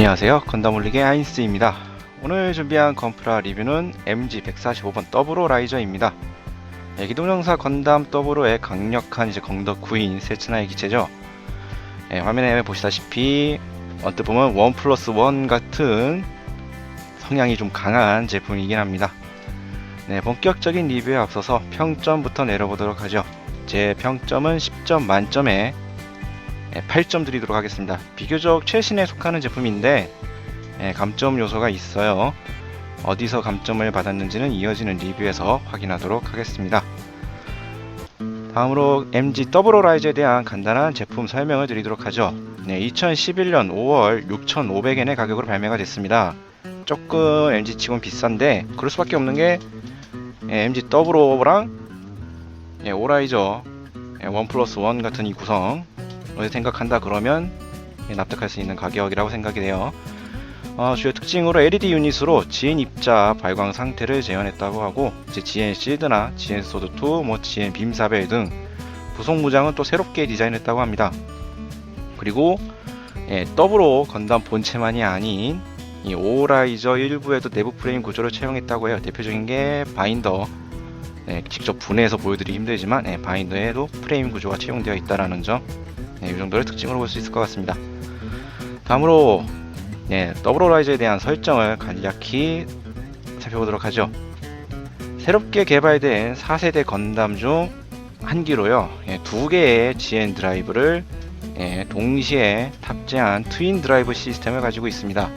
안녕하세요, 건담올릭의 아인스입니다. 오늘 준비한 건프라 리뷰는 MG145번 더블오 라이저입니다. 기동용사 건담 더블오의 강력한 건덕 구인 세츠나의 기체죠. 화면에 보시다시피 언뜻 보면 1+1 같은 성향이 좀 강한 제품이긴 합니다. 본격적인 리뷰에 앞서서 평점부터 내려보도록 하죠. 제 평점은 10점 만점에 8점 드리도록 하겠습니다. 비교적 최신에 속하는 제품인데 감점 요소가 있어요. 어디서 감점을 받았는지는 이어지는 리뷰에서 확인하도록 하겠습니다. 다음으로 MG 더블오 라이저에 대한 간단한 제품 설명을 드리도록 하죠. 2011년 5월 6,500엔의 가격으로 발매가 됐습니다. 조금 MG 치곤 비싼데 그럴 수밖에 없는 게 MG 더블오랑 오라이저 1+1 같은 이 구성 생각한다 그러면 납득할 수 있는 가격이라고 생각이 돼요. 주요 특징으로 LED 유닛으로 GN 입자 발광 상태를 재현했다고 하고, 이제 GN 실드나 GN 소드2, GN 빔사벨 등 부속 무장은 또 새롭게 디자인했다고 합니다. 그리고 더블오 건담 본체만이 아닌 이 오라이저 일부에도 내부 프레임 구조를 채용했다고 해요. 대표적인 게 바인더, 직접 분해해서 보여드리기 힘들지만 바인더에도 프레임 구조가 채용되어 있다는 점, 이 정도를 특징으로 볼 수 있을 것 같습니다. 다음으로 더블오 라이저에 대한 설정을 간략히 살펴보도록 하죠. 새롭게 개발된 4세대 건담 중 한 기로요, 2개의 GN 드라이브를 동시에 탑재한 트윈 드라이브 시스템을 가지고 있습니다.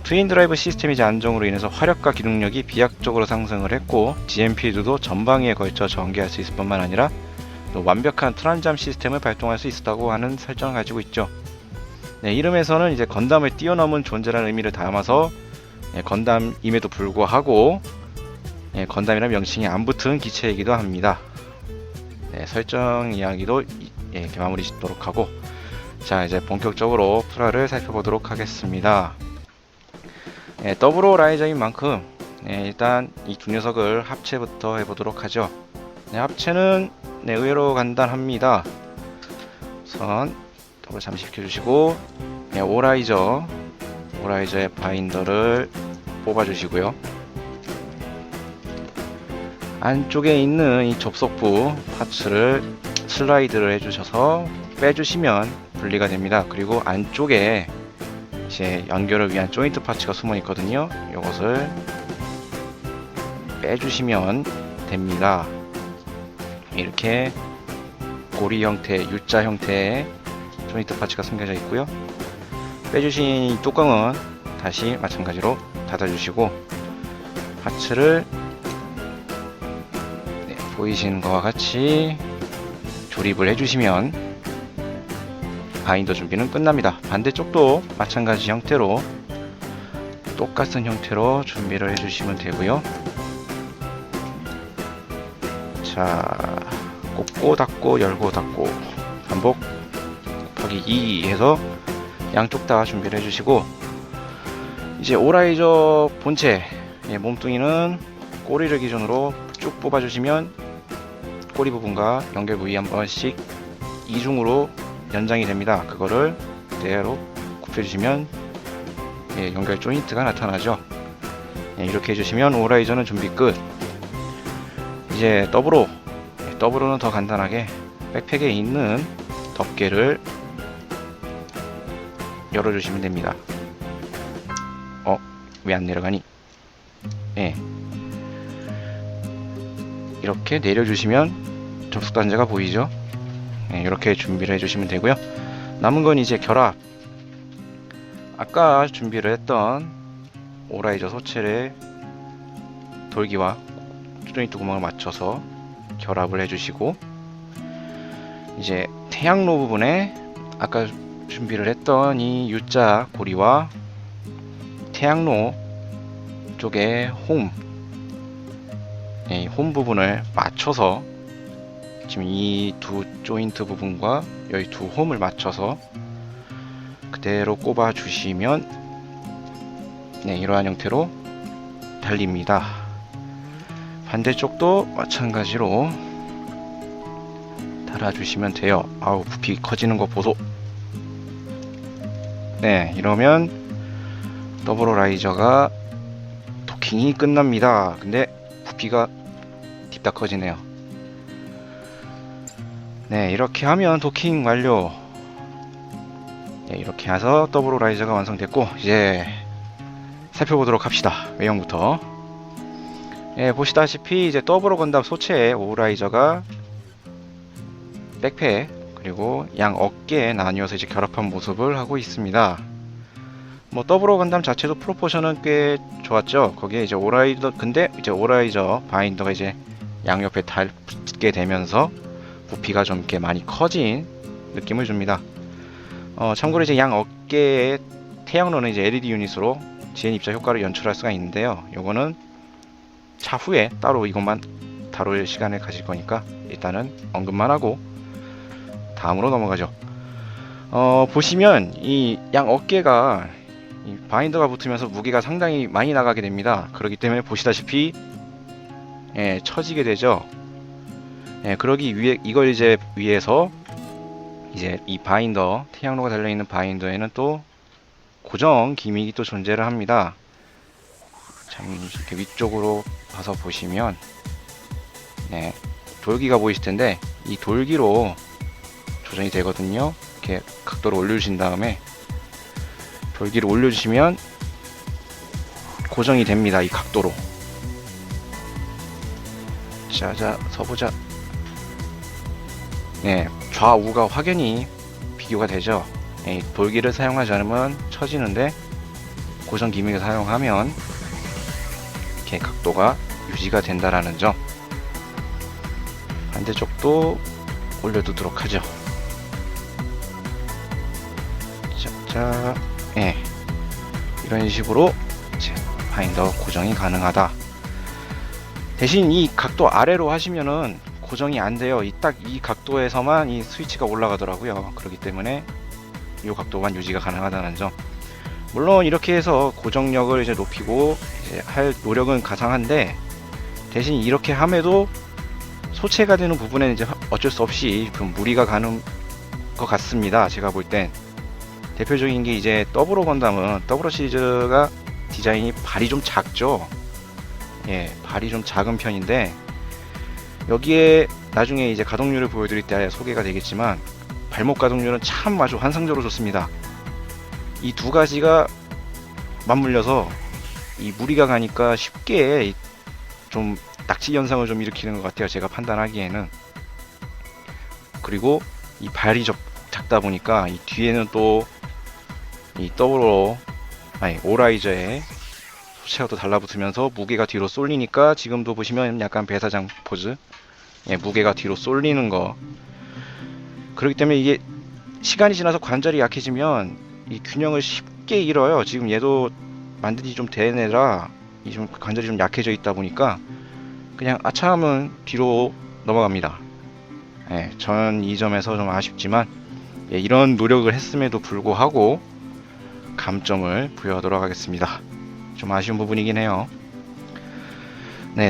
트윈 드라이브 시스템의 안정으로 인해서 화력과 기동력이 비약적으로 상승을 했고, GN 필드도 전방위에 걸쳐 전개할 수 있을 뿐만 아니라 또 완벽한 트란잠 시스템을 발동할 수 있었다고 하는 설정을 가지고 있죠. 이름에서는 이제 건담을 뛰어넘은 존재라는 의미를 담아서 건담임에도 불구하고 건담이라는 명칭이 안 붙은 기체이기도 합니다. 설정 이야기도 이렇게 마무리 짓도록 하고, 자, 이제 본격적으로 프라를 살펴보도록 하겠습니다. 더블오 라이저인 만큼 일단 이 두 녀석을 합체부터 해보도록 하죠. 합체는 의외로 간단합니다. 우선 더블 잠시 비켜주시고, 오라이저의 바인더를 뽑아주시고요. 안쪽에 있는 이 접속부 파츠를 슬라이드를 해주셔서 빼주시면 분리가 됩니다. 그리고 안쪽에 이제 연결을 위한 조인트 파츠가 숨어 있거든요. 이것을 빼주시면 됩니다. 이렇게 고리 형태, U자 형태의 조인트 파츠가 숨겨져 있고요. 빼주신 이 뚜껑은 다시 마찬가지로 닫아주시고, 파츠를 보이시는 것과 같이 조립을 해주시면 바인더 준비는 끝납니다. 반대쪽도 마찬가지 형태로 똑같은 형태로 준비를 해주시면 되고요. 자, 꽂고 닫고 열고 닫고 반복 곱하기 2 해서 양쪽 다 준비를 해주시고, 이제 오라이저 본체 몸뚱이는 꼬리를 기준으로 쭉 뽑아주시면 꼬리 부분과 연결 부위 한 번씩 이중으로 연장이 됩니다. 그거를 그대로 굽혀주시면 연결 조인트가 나타나죠. 이렇게 해주시면 오라이저는 준비 끝. 이제 더블오는 더 간단하게 백팩에 있는 덮개를 열어주시면 됩니다. 왜 안 내려가니? 이렇게 내려주시면 접속 단자가 보이죠? 이렇게 준비를 해주시면 되고요. 남은 건 이제 결합. 아까 준비를 했던 오라이저 소체를 돌기와 조인트 구멍을 맞춰서 결합을 해주시고, 이제 태양로 부분에 아까 준비를 했던 이 U자 고리와 태양로 쪽에 홈 부분을 맞춰서, 지금 이 두 조인트 부분과 여기 두 홈을 맞춰서 그대로 꼽아 주시면 이러한 형태로 달립니다. 반대쪽도 마찬가지로 달아주시면 돼요. 아우, 부피 커지는 거 보소. 네, 이러면 더블 호라이저가 도킹이 끝납니다. 근데 부피가 딥다 커지네요. 네, 이렇게 하면 도킹 완료. 네, 이렇게 해서 더블 호라이저가 완성됐고, 이제 살펴보도록 합시다. 외형부터. 네, 보시다시피 이제 더블 건담 소체에 호라이저가 백패 그리고 양 어깨에 나뉘어서 이제 결합한 모습을 하고 있습니다. 뭐 더블 건담 자체도 프로포션은 꽤 좋았죠. 거기에 이제 오라이저, 근데 이제 오라이저 바인더가 이제 양옆에 닿게 되면서 부피가 좀 이렇게 많이 커진 느낌을 줍니다. 참고로 이제 양 어깨에 태양로는 이제 LED 유닛으로 지연 입자 효과를 연출할 수가 있는데요. 요거는 차후에 따로 이것만 다룰 시간을 가질 거니까 일단은 언급만 하고 다음으로 넘어가죠. 보시면 이 양 어깨가 이 바인더가 붙으면서 무게가 상당히 많이 나가게 됩니다. 그렇기 때문에 보시다시피 처지게 되죠. 그러기 위해 이걸 이제 위해서 이제 이 바인더 태양로가 달려있는 바인더에는 또 고정 기믹이 또 존재를 합니다. 참 이렇게 위쪽으로 봐서 보시면 돌기가 보이실 텐데 이 돌기로 조정이 되거든요. 이렇게 각도를 올려주신 다음에 돌기를 올려주시면 고정이 됩니다. 이 각도로. 자 서보자. 좌우가 확연히 비교가 되죠. 돌기를 사용하지 않으면 처지는데 고정 기믹을 사용하면 이렇게 각도가 유지가 된다라는 점. 반대쪽도 올려두도록 하죠. 자, 이런 식으로 바인더 고정이 가능하다. 대신 이 각도 아래로 하시면은 고정이 안 돼요. 딱 이 각도에서만 이 스위치가 올라가더라고요. 그렇기 때문에 이 각도만 유지가 가능하다는 점. 물론 이렇게 해서 고정력을 이제 높이고 이제 할 노력은 가상한데, 대신 이렇게 함에도 소체가 되는 부분에는 이제 어쩔 수 없이 좀 무리가 가는 것 같습니다. 제가 볼 땐 대표적인 게 이제 더블 건담은 더블 시리즈가 디자인이 발이 좀 작죠. 발이 좀 작은 편인데, 여기에 나중에 이제 가동률을 보여드릴 때 소개가 되겠지만 발목 가동률은 참 아주 환상적으로 좋습니다. 이 두 가지가 맞물려서 이 무리가 가니까 쉽게 좀 낙지 현상을 좀 일으키는 것 같아요. 제가 판단하기에는. 그리고 이 발이 작다 보니까 이 뒤에는 또 이 오라이저의 소체가 또 달라붙으면서 무게가 뒤로 쏠리니까, 지금도 보시면 약간 배사장 포즈, 무게가 뒤로 쏠리는 거. 그렇기 때문에 이게 시간이 지나서 관절이 약해지면 이 균형을 쉽게 잃어요. 지금 얘도 만든지 좀 된 애라 이 좀 관절이 좀 약해져 있다 보니까 그냥 아차하면 뒤로 넘어갑니다. 저는 이 점에서 좀 아쉽지만 이런 노력을 했음에도 불구하고 감점을 부여하도록 하겠습니다. 좀 아쉬운 부분이긴 해요.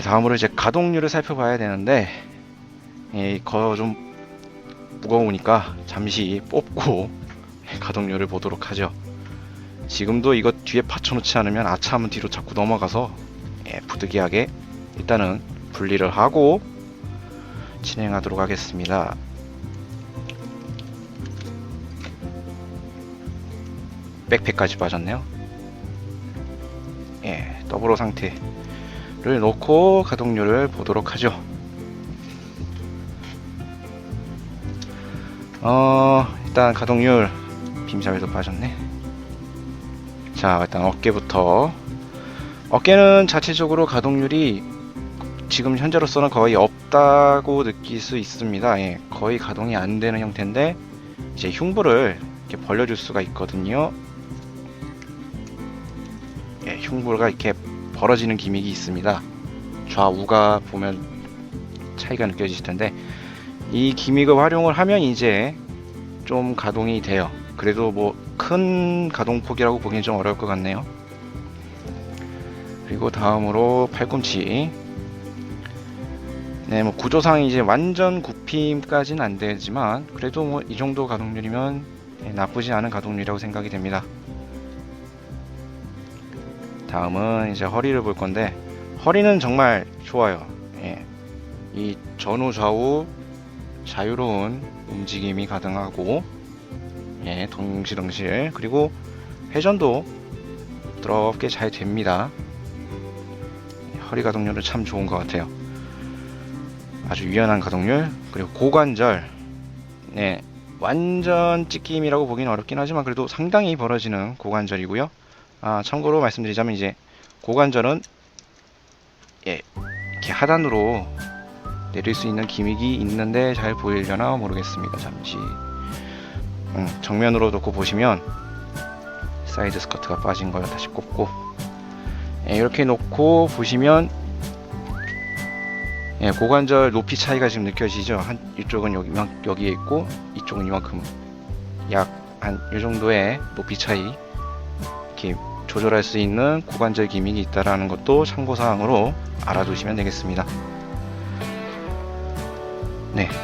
다음으로 이제 가동률을 살펴봐야 되는데, 이거 좀 무거우니까 잠시 뽑고 가동률을 보도록 하죠. 지금도 이거 뒤에 받쳐놓지 않으면 아차하면 뒤로 자꾸 넘어가서 부득이하게 일단은 분리를 하고 진행하도록 하겠습니다. 백팩까지 빠졌네요. 더블호 상태를 놓고 가동률을 보도록 하죠. 일단 가동률, 빔샵에도 빠졌네. 자, 일단 어깨부터. 어깨는 자체적으로 가동률이 지금 현재로서는 거의 없다고 느낄 수 있습니다. 거의 가동이 안 되는 형태인데, 이제 흉부를 이렇게 벌려줄 수가 있거든요. 흉부가 이렇게 벌어지는 기믹이 있습니다. 좌우가 보면 차이가 느껴지실 텐데, 이 기믹을 활용을 하면 이제 좀 가동이 돼요. 그래도 뭐 큰 가동폭이라고 보기엔 좀 어려울 것 같네요. 그리고 다음으로 팔꿈치. 뭐 구조상 이제 완전 굽힘까지는 안 되지만 그래도 뭐 이 정도 가동률이면 나쁘지 않은 가동률이라고 생각이 됩니다. 다음은 이제 허리를 볼 건데, 허리는 정말 좋아요. 이 전후 좌우 자유로운 움직임이 가능하고, 덩실덩실, 그리고 회전도 부드럽게 잘 됩니다. 허리 가동률은 참 좋은 것 같아요. 아주 유연한 가동률, 그리고 고관절, 완전 찢김이라고 보기는 어렵긴 하지만 그래도 상당히 벌어지는 고관절이고요. 참고로 말씀드리자면 이제 고관절은 이렇게 하단으로 내릴 수 있는 기믹이 있는데 잘 보이려나 모르겠습니다. 잠시 정면으로 놓고 보시면 사이드 스커트가 빠진 걸 다시 꼽고, 이렇게 놓고 보시면 고관절 높이 차이가 지금 느껴지죠. 이쪽은 여기에 있고 이쪽은 이만큼, 약 한 이 정도의 높이 차이 이렇게 조절할 수 있는 고관절 기믹이 있다라는 것도 참고사항으로 알아두시면 되겠습니다.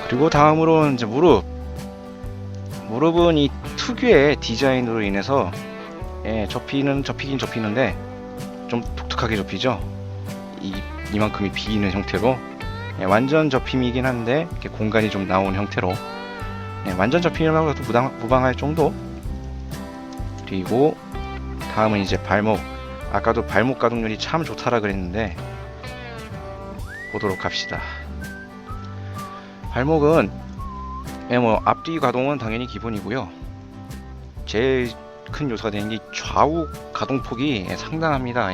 그리고 다음으로 이제 무릎은 이 특유의 디자인으로 인해서 접히긴 접히는데 좀 독특하게 접히죠. 이만큼이 비는 형태로, 완전 접힘이긴 한데 이렇게 공간이 좀 나온 형태로, 완전 접힘이라고 해도 무방할 정도. 그리고 다음은 이제 발목. 아까도 발목 가동률이 참 좋다라 그랬는데 보도록 합시다. 발목은 앞뒤 가동은 당연히 기본이고요. 제일 큰 요소가 되는 게 좌우 가동폭이 상당합니다.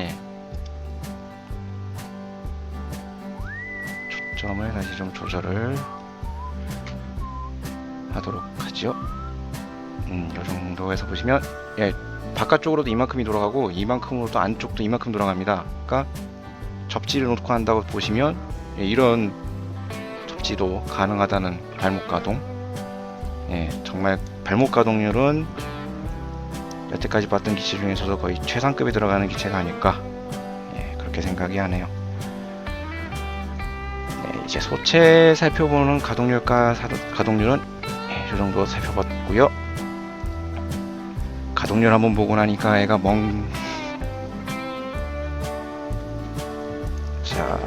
초점을 다시 좀 조절을 하도록 하죠. 이 정도에서 보시면 바깥쪽으로도 이만큼이 돌아가고 이만큼으로도 안쪽도 이만큼 돌아갑니다. 그러니까 접지를 놓고 한다고 보시면 이런 접지도 가능하다는 발목 가동. 정말 발목 가동률은 여태까지 봤던 기체 중에서도 거의 최상급에 들어가는 기체가 아닐까, 그렇게 생각이 하네요. 이제 소체 살펴보는 가동률은 이 정도 살펴봤고요. 가동률 한번 보고 나니까 애가 자,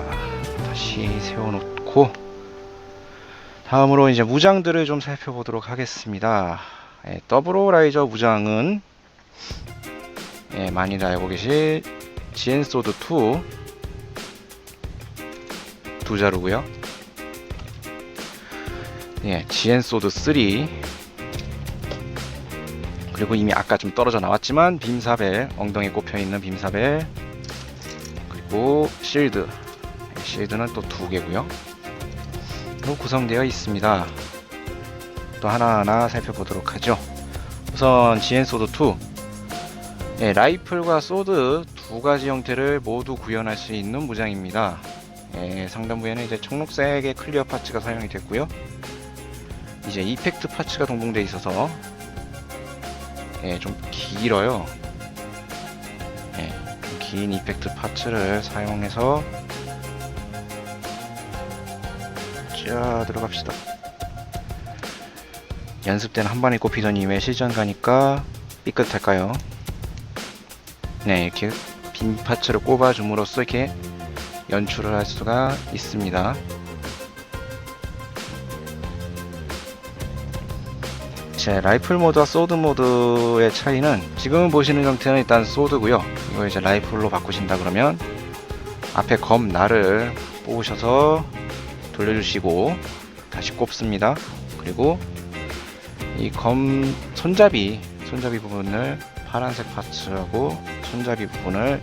다시 세워놓고 다음으로 이제 무장들을 좀 살펴보도록 하겠습니다. 더블 라이저 무장은 많이들 알고 계실 지엔소드 2 두 자루고요. 지엔소드 3, 그리고 이미 아까 좀 떨어져 나왔지만 빔사벨, 엉덩이에 꼽혀있는 빔사벨, 그리고 실드는 또 2개고요 로 구성되어 있습니다. 또 하나하나 살펴보도록 하죠. 우선 지엔소드 2, 라이플과 소드 두 가지 형태를 모두 구현할 수 있는 무장입니다. 상단부에는 이제 청록색의 클리어 파츠가 사용이 됐고요. 이제 이펙트 파츠가 동봉되어 있어서 좀 길어요. 긴 이펙트 파츠를 사용해서 자, 들어갑시다. 연습 때는 한 번에 꼽히더니 왜 실전 가니까 삐끗할까요? 이렇게 빈 파츠를 꼽아줌으로써 이렇게 연출을 할 수가 있습니다. 자, 라이플 모드와 소드 모드의 차이는 지금 보시는 형태는 일단 소드고요. 이거 이제 라이플로 바꾸신다 그러면 앞에 검 날을 뽑으셔서 돌려주시고 다시 꼽습니다. 그리고 이 검 손잡이 부분을 파란색 파츠하고 손잡이 부분을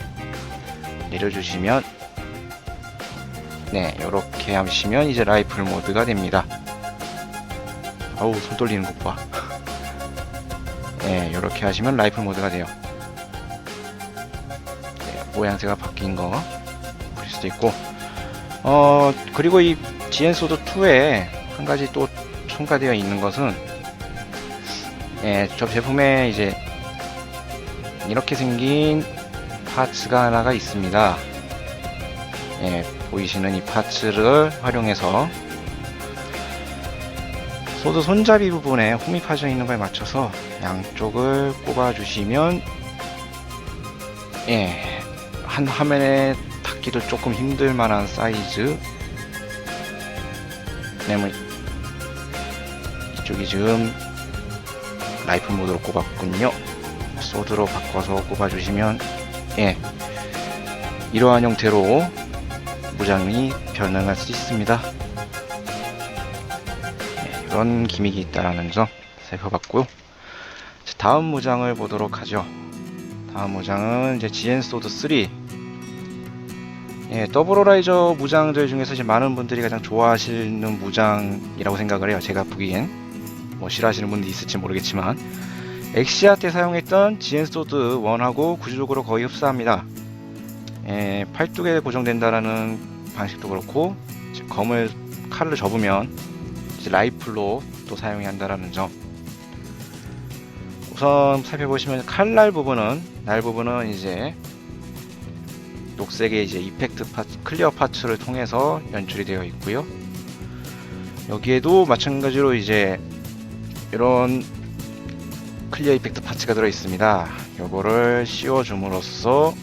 내려주시면 이렇게 하시면 이제 라이플 모드가 됩니다. 아우, 손 떨리는 것 봐. 이렇게 하시면 라이플 모드가 돼요. 모양새가 바뀐 거 보실 수도 있고, 그리고 이 지엔소드 2에 한 가지 또 첨가되어 있는 것은 저 제품에 이제 이렇게 생긴 파츠가 하나가 있습니다. 보이시는 이 파츠를 활용해서 소드 손잡이 부분에 홈이 파져 있는 거에 맞춰서 양쪽을 꼽아 주시면 한 화면에 닿기도 조금 힘들 만한 사이즈. 뭐 이쪽이 지금 라이프 모드로 꼽았군요. 소드로 바꿔서 꼽아주시면 이러한 형태로 무장이 변형할 수 있습니다. 이런 기믹이 있다라는 점 살펴봤고요. 다음 무장을 보도록 하죠. 다음 무장은 이제 GN 소드 3. 더블 호라이저 무장들 중에서 이제 많은 분들이 가장 좋아하시는 무장이라고 생각을 해요. 제가 보기엔 뭐 싫어하시는 분도 있을지 모르겠지만, 엑시아 때 사용했던 GN 소드 1하고 구조적으로 거의 흡사합니다. 팔뚝에 고정된다라는 방식도 그렇고, 이제 칼을 접으면 이제 라이플로 또 사용해야 한다라는 점. 우선 살펴보시면 칼날 부분은 이제 녹색의 이제 이펙트 파츠, 클리어 파츠를 통해서 연출이 되어 있고요. 여기에도 마찬가지로 이제 이런 클리어 이펙트 파츠가 들어 있습니다. 요거를 씌워 줌으로써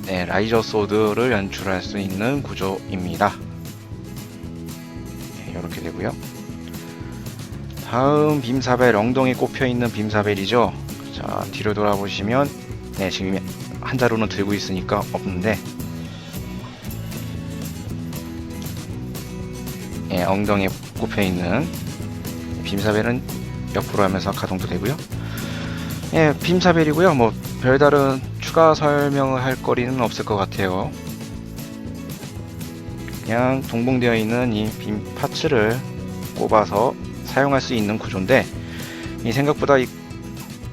라이저 소드를 연출할 수 있는 구조입니다. 이렇게 되고요. 다음 빔사벨, 엉덩이 꼽혀 있는 빔사벨이죠. 자, 뒤로 돌아보시면 지금 한 자루는 들고 있으니까 없는데, 엉덩이에 꼽혀 있는 빔사벨은 옆으로 하면서 가동도 되고요. 빔사벨이고요. 뭐 별다른 추가 설명을 할 거리는 없을 것 같아요. 그냥 동봉되어 있는 이 빔 파츠를 꼽아서 사용할 수 있는 구조인데, 이 생각보다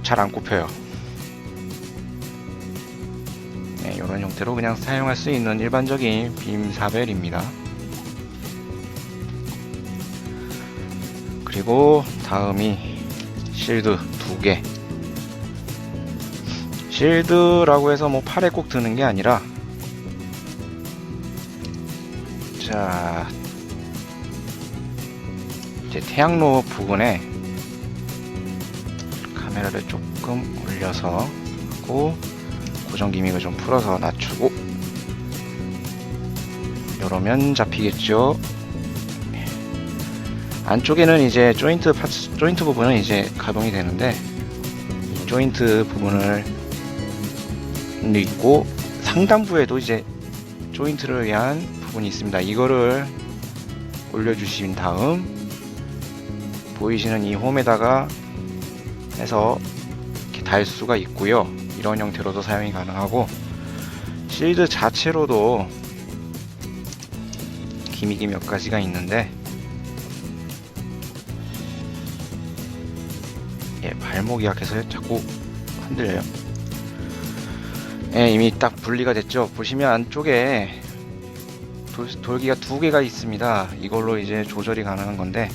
잘 안 꼽혀요. 이런 형태로 그냥 사용할 수 있는 일반적인 빔사벨입니다. 그리고 다음이 실드 2개. 실드라고 해서 뭐 팔에 꼭 드는 게 아니라, 자, 이제 태양로 부분에 카메라를 조금 올려서 하고 고정 기믹을 좀 풀어서 낮추고, 이러면 잡히겠죠. 안쪽에는 이제 조인트 부분은 이제 가동이 되는데, 이 조인트 부분을 있고 상단부에도 이제 조인트를 위한 부분이 있습니다. 이거를 올려주신 다음 보이시는 이 홈에다가 해서 이렇게 달 수가 있고요. 이런 형태로도 사용이 가능하고, 실드 자체로도 기믹이 몇 가지가 있는데, 발목이 약해서 자꾸 흔들려요. 이미 딱 분리가 됐죠. 보시면 안쪽에 돌기가 2개가 있습니다. 이걸로 이제 조절이 가능한 건데,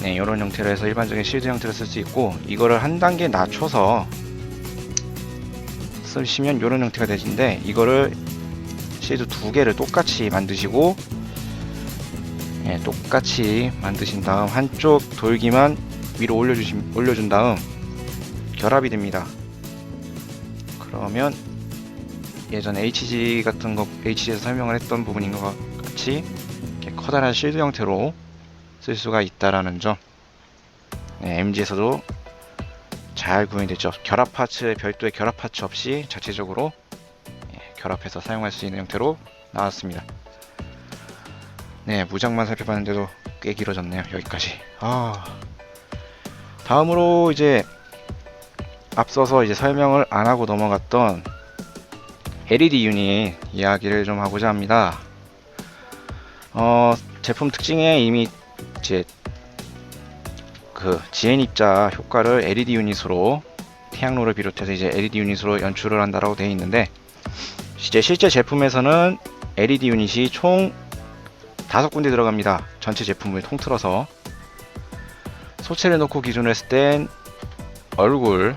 이런 형태로 해서 일반적인 실드 형태로 쓸 수 있고, 이거를 한 단계 낮춰서 쓰시면 이런 형태가 되는데, 이거를 실드 2개를 똑같이 만드시고, 똑같이 만드신 다음 한쪽 돌기만 위로 올려준 다음 결합이 됩니다. 그러면 예전 HG 같은 거, HG에서 설명을 했던 부분인 것 같이 이렇게 커다란 실드 형태로 쓸 수가 있다라는 점. MG에서도 잘 구현이 됐죠. 결합 파츠, 별도의 결합 파츠 없이 자체적으로 결합해서 사용할 수 있는 형태로 나왔습니다. 무장만 살펴봤는데도 꽤 길어졌네요. 여기까지. 다음으로 이제 앞서서 이제 설명을 안 하고 넘어갔던 LED 유닛 이야기를 좀 하고자 합니다. 제품 특징에 이미 이제 그 GN 입자 효과를 LED 유닛으로, 태양로를 비롯해서 이제 LED 유닛으로 연출을 한다라고 되어 있는데, 이제 실제 제품에서는 LED 유닛이 총 5군데 들어갑니다. 전체 제품을 통틀어서. 소체를 놓고 기준을 했을 땐 얼굴에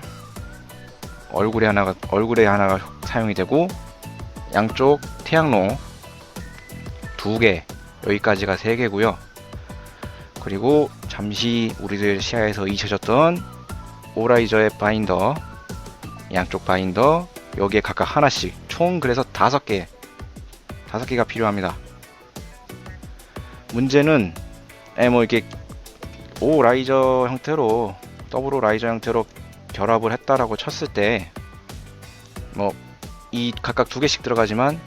하나가 사용이 되고, 양쪽 태양로 2개, 여기까지가 3개고요. 그리고 잠시 우리들 시야에서 잊혀졌던 오라이저의 바인더, 양쪽 바인더, 여기에 각각 하나씩, 총 그래서 5개가 필요합니다. 문제는 뭐 이렇게 오라이저 형태로, 더블 오라이저 형태로 결합을 했다라고 쳤을 때 뭐 이 각각 2개씩 들어가지만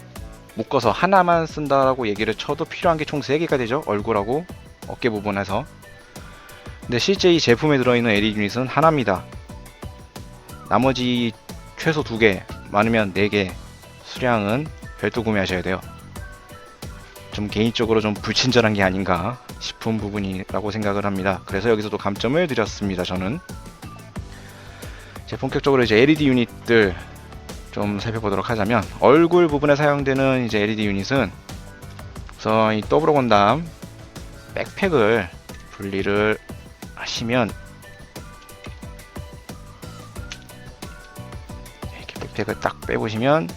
묶어서 하나만 쓴다라고 얘기를 쳐도 필요한 게 총 3개가 되죠. 얼굴하고 어깨 부분에서. 근데 실제 이 제품에 들어있는 LED 유닛은 하나입니다. 나머지 최소 2개, 많으면 4개 수량은 별도 구매하셔야 돼요. 좀 개인적으로 좀 불친절한 게 아닌가 싶은 부분이라고 생각을 합니다. 그래서 여기서도 감점을 드렸습니다. 저는 이제 본격적으로 이제 LED 유닛들 좀 살펴보도록 하자면, 얼굴 부분에 사용되는 이제 LED 유닛은 우선 이 더블 건담 백팩을 분리를 하시면 이렇게 백팩을 딱 빼보시면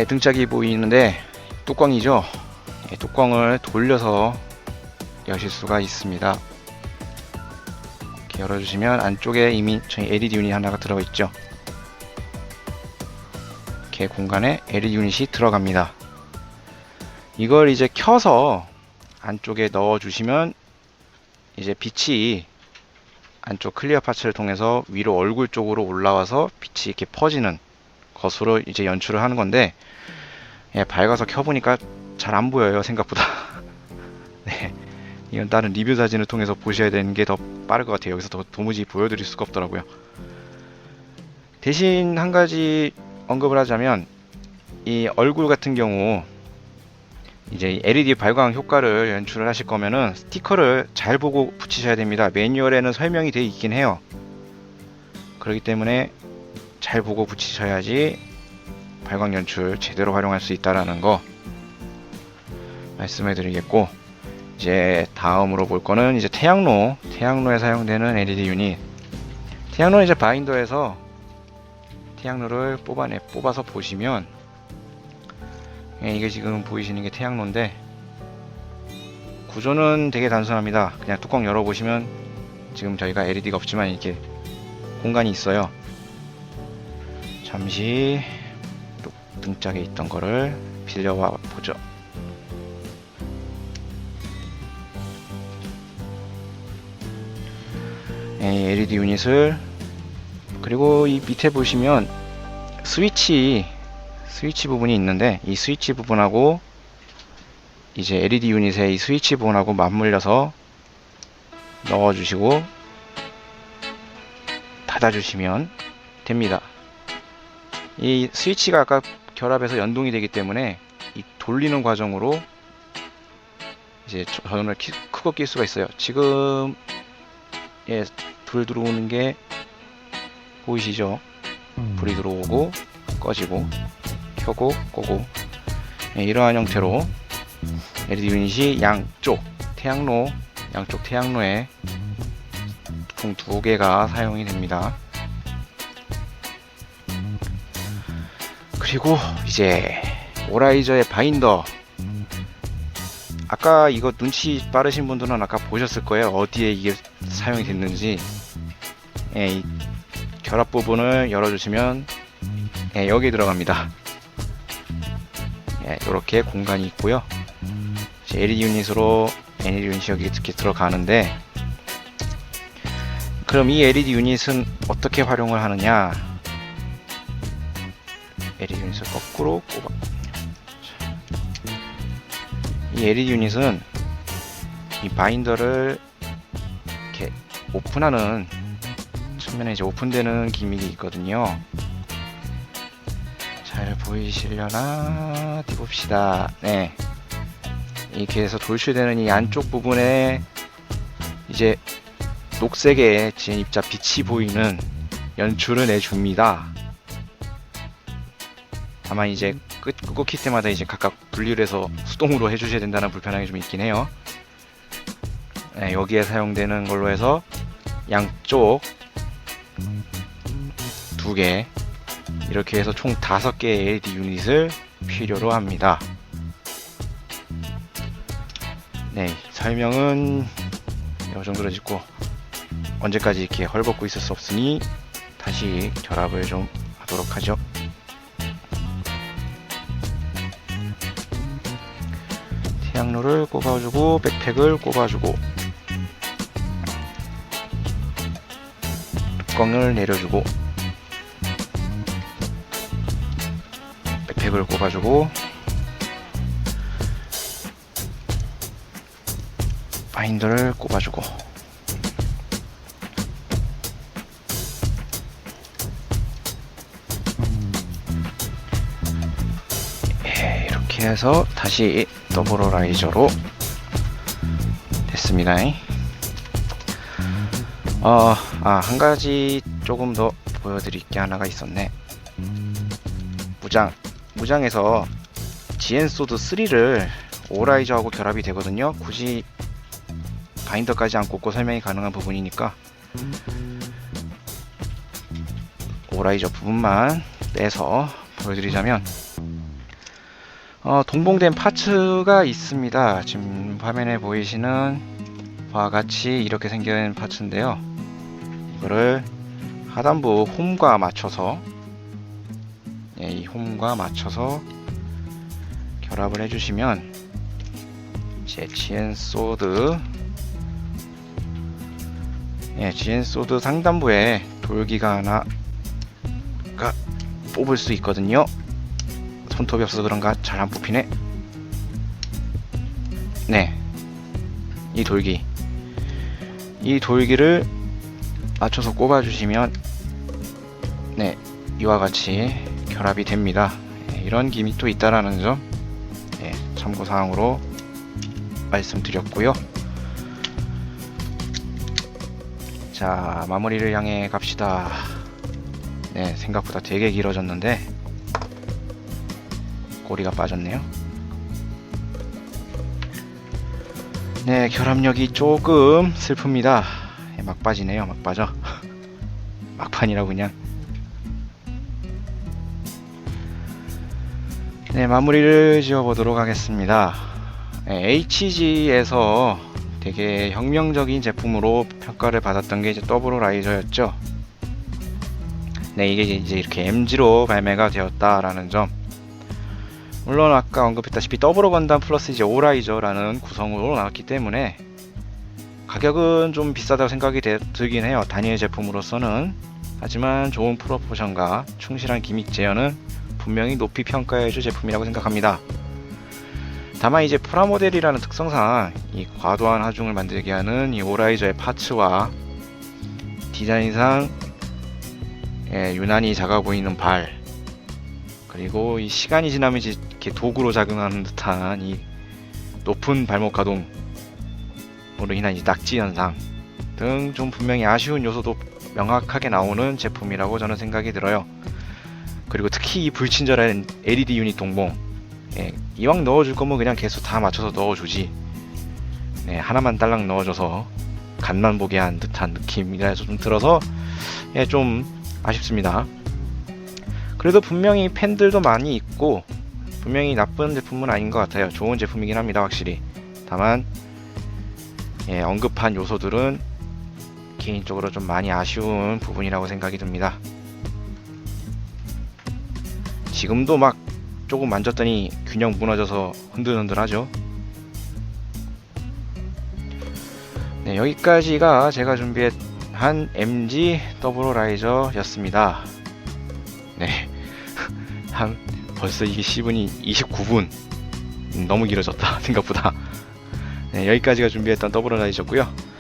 등짝이 보이는데 뚜껑이죠. 뚜껑을 돌려서 여실 수가 있습니다. 이렇게 열어주시면 안쪽에 이미 저희 LED 유닛 하나가 들어가 있죠. 이렇게 공간에 LED 유닛이 들어갑니다. 이걸 이제 켜서 안쪽에 넣어주시면 이제 빛이 안쪽 클리어 파츠를 통해서 위로 얼굴 쪽으로 올라와서 빛이 이렇게 퍼지는 것으로 이제 연출을 하는 건데, 밝아서 켜보니까 잘 안 보여요, 생각보다. 네, 이건 다른 리뷰 사진을 통해서 보셔야 되는 게 더 빠를 것 같아요. 여기서 더 도무지 보여드릴 수가 없더라고요. 대신 한 가지 언급을 하자면, 이 얼굴 같은 경우 이제 LED 발광 효과를 연출을 하실 거면은 스티커를 잘 보고 붙이셔야 됩니다. 매뉴얼에는 설명이 되어 있긴 해요. 그렇기 때문에 잘 보고 붙이셔야지 발광 연출 제대로 활용할 수 있다라는 거 말씀해 드리겠고, 이제 다음으로 볼 거는 이제 태양로에 사용되는 LED 유닛. 태양로는 이제 바인더에서 태양로를 뽑아서 보시면, 이게 지금 보이시는 게 태양로인데 구조는 되게 단순합니다. 그냥 뚜껑 열어보시면 지금 저희가 LED가 없지만 이렇게 공간이 있어요. 잠시 등짝에 있던 거를 빌려와 보죠. LED 유닛을, 그리고 이 밑에 보시면 스위치 부분이 있는데, 이 스위치 부분하고 이제 LED 유닛의 이 스위치 부분하고 맞물려서 넣어주시고 닫아주시면 됩니다. 이 스위치가 아까 결합해서 연동이 되기 때문에 이 돌리는 과정으로 이제 전원을 크고 낄 수가 있어요. 지금 불 들어오는 게 보이시죠? 불이 들어오고 꺼지고 켜고 끄고, 이러한 형태로 LED 유닛이 양쪽 태양로에 총 2개가 사용이 됩니다. 그리고 이제 오라이저의 바인더, 아까 이거 눈치 빠르신 분들은 아까 보셨을 거예요. 어디에 이게 사용이 됐는지. 이 결합 부분을 열어주시면 여기에 들어갑니다. 이렇게 공간이 있고요. LED 유닛으로 LED 유닛이 여기 이렇게 들어가는데, 그럼 이 LED 유닛은 어떻게 활용을 하느냐? LED 유닛을 거꾸로 꼽아. 이 LED 유닛은 이 바인더를 이렇게 오픈하는 측면에 이제 오픈되는 기믹이 있거든요. 잘 보이시려나? 어디 봅시다. 네, 이렇게 해서 돌출되는 이 안쪽 부분에 이제 녹색의 진입자 빛이 보이는 연출을 내줍니다. 다만 이제 끄고 킬 때마다 이제 각각 분리를 해서 수동으로 해주셔야 된다는 불편함이 좀 있긴 해요. 여기에 사용되는 걸로 해서 양쪽 2개, 이렇게 해서 총 5개의 LED 유닛을 필요로 합니다. 네, 설명은 이 정도로 짓고 언제까지 이렇게 헐벗고 있을 수 없으니 다시 결합을 좀 하도록 하죠. 태양로를 꼽아주고 백팩을 꼽아주고 뚜껑을 내려주고 백팩을 꼽아주고 바인더를 꼽아주고 이렇게 해서 다시 더블어라이저로 됐습니다. 한 가지 조금 더 보여드릴 게 하나가 있었네. 무장에서 지엔소드 3를 오라이저하고 결합이 되거든요. 굳이 바인더까지 안 꽂고 설명이 가능한 부분이니까 오라이저 부분만 빼서 보여드리자면 동봉된 파츠가 있습니다. 지금 화면에 보이시는 바와 같이 이렇게 생긴 파츠인데요. 이거를 하단부 홈과 맞춰서 이 홈과 맞춰서 결합을 해주시면 이제 지엔소드 상단부에 돌기가 하나가 뽑을 수 있거든요. 손톱이 없어서 그런가 잘 안 뽑히네. 네, 이 돌기를 맞춰서 꼽아주시면 네, 이와 같이 결합이 됩니다. 이런 기믹이 또 있다라는 점 참고사항으로 말씀드렸고요. 자, 마무리를 향해 갑시다. 네, 생각보다 되게 길어졌는데 꼬리가 빠졌네요. 네, 결합력이 조금 슬픕니다. 막 빠지네요. 막 빠져. 막판이라고 그냥. 네, 마무리를 지어보도록 하겠습니다. HG에서 되게 혁명적인 제품으로 평가를 받았던 게 이제 더블어라이저였죠. 네, 이게 이제 이렇게 MG로 발매가 되었다라는 점. 물론 아까 언급했다시피 더블어 건담 플러스 이제 오라이저라는 구성으로 나왔기 때문에 가격은 좀 비싸다고 생각이 들긴 해요. 단일 제품으로서는. 하지만 좋은 프로포션과 충실한 기믹 제어는 분명히 높이 평가해줄 제품이라고 생각합니다. 다만 이제 프라모델이라는 특성상 이 과도한 하중을 만들게 하는 이 오라이저의 파츠와 디자인상 유난히 작아 보이는 발, 그리고 이 시간이 지나면 이제 이렇게 도구로 작용하는 듯한 이 높은 발목 가동으로 인한 이 낙지 현상 등 좀 분명히 아쉬운 요소도 명확하게 나오는 제품이라고 저는 생각이 들어요. 그리고 특히 이 불친절한 LED 유닛 동봉, 이왕 넣어줄 거면 그냥 개수 다 맞춰서 넣어주지, 하나만 딸랑 넣어줘서 간만 보게 한 듯한 느낌이라서 좀 들어서 좀 아쉽습니다. 그래도 분명히 팬들도 많이 있고 분명히 나쁜 제품은 아닌 것 같아요. 좋은 제품이긴 합니다, 확실히. 다만 언급한 요소들은 개인적으로 좀 많이 아쉬운 부분이라고 생각이 듭니다. 지금도 막 조금 만졌더니 균형 무너져서 흔들흔들하죠. 네, 여기까지가 제가 준비한 MG 더블어라이저 였습니다. 네, 벌써 이게 시분이 29분. 너무 길어졌다 생각보다. 네, 여기까지가 준비했던 더블어라이저고요.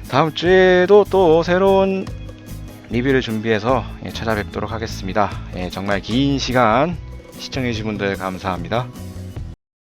다음 주에도 또 새로운 리뷰를 준비해서 찾아뵙도록 하겠습니다. 정말 긴 시간 시청해주신 분들 감사합니다.